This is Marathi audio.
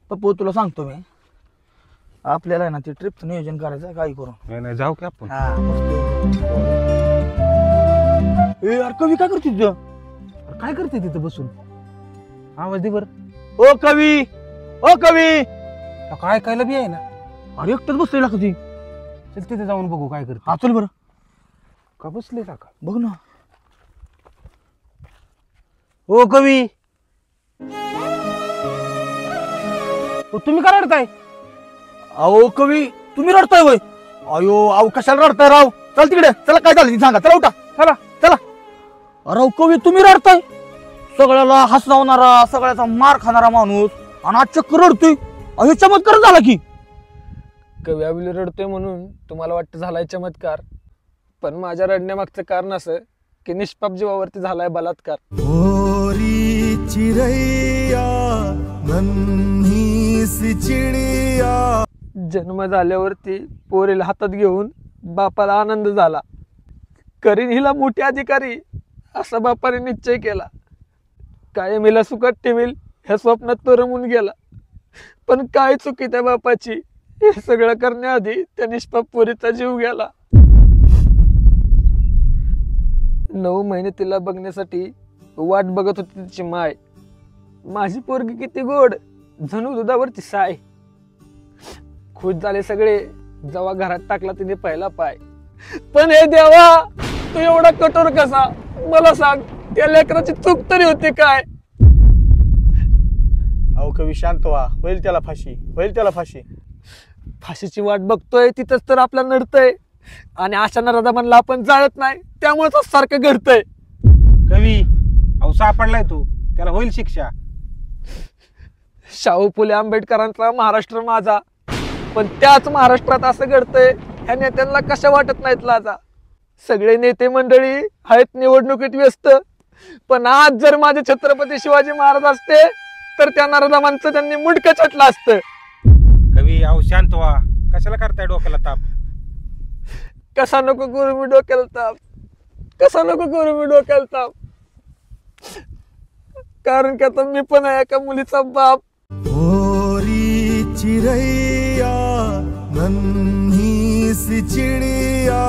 पप्पू तुला सांगतो मी, आपल्याला आहे ना ते ट्रिपचं नियोजन करायचं, काही करू. नाही जाऊ की आपण. हा मस्त. ए यार कवी काय करते तुझं? काय करते तिथं बसून? आवाज दे बर. ओ कवी, ओ कवी. काय कायला बी आहे ना. अरे एकटंच बसलेला कधी. चल तिथे जाऊन बघू काय करते. हा चल बरं. का बसले का? बघ ना. ओ कवी, तुम्ही का रडताय? अहो कवी तुम्ही रडताय वय? अयो अहो कशाला रडताय राव? चल तिकडे, चला काय झालं सांगा, चला उठा, चला चला. अरे कवी तुम्ही रडताय? सगळ्याला हसवणारा, सगळ्याचा मार खाणारा माणूस आणि आज चक्कर रडतोय. अहो चमत्कार झाला की. कवी अविल रडतोय म्हणून तुम्हाला वाटतं झालाय चमत्कार, पण माझ्या रडण्यामागचं कारण असं की निष्पाप जीवावरती झालाय बलात्कार. जन्म झाल्यावरती पोरीला हातात घेऊन बापाला आनंद झाला, करीन हिला मोठी अधिकारी असा बापाने निश्चय केला. कायम हिला सुखात ठेवील ह्या स्वप्नात तो रमून गेला. पण काय चुकी त्या बापाची, हे सगळं करण्याआधी त्या निष्पाप पोरीचा जीव गेला. 9 महिने तिला बघण्यासाठी वाट बघत होती तिची माय. माझी पोरगी किती गोड, जणू दुधावरची साय. खुश झाले सगळे जेव्हा घरात टाकला तिने पहिला पाय. पण हे देवा, तू एवढा कठोर कसा? मला सांग, त्या लेकराची चूक तरी होती काय? अहो कवी शांत व्हा, होईल त्याला फाशी, होईल त्याला फाशी. फाशीची वाट बघतोय तिथंच तर आपला नडतंय, आणि अशा नराधमांना आपण जाळत नाही, त्यामुळे सारखं घडतंय. कवी अहो सापडलाय तू, त्याला होईल शिक्षा. शाहू फुले आंबेडकरांचा महाराष्ट्र माझा, पण त्याच महाराष्ट्रात असं घडतंय ह्या नेत्यांना कशा वाटत नाहीत लाजा. सगळे नेते मंडळी आहेत निवडणुकीत व्यस्त, पण आज जर माझे छत्रपती शिवाजी महाराज असते तर त्या नराधमांचं त्यांनी मुंडकं छाटलं असतं. कवी अहो शांत व्हा, कशाला करताय डोक्याला ताप? कसा नको करू मी डोक्याला ताप, कसा नको करू मी डोक्याला ताप, कारण की आता मी पण आहे एका मुलीचा बाप. चिरैया नन्ही सी चिड़िया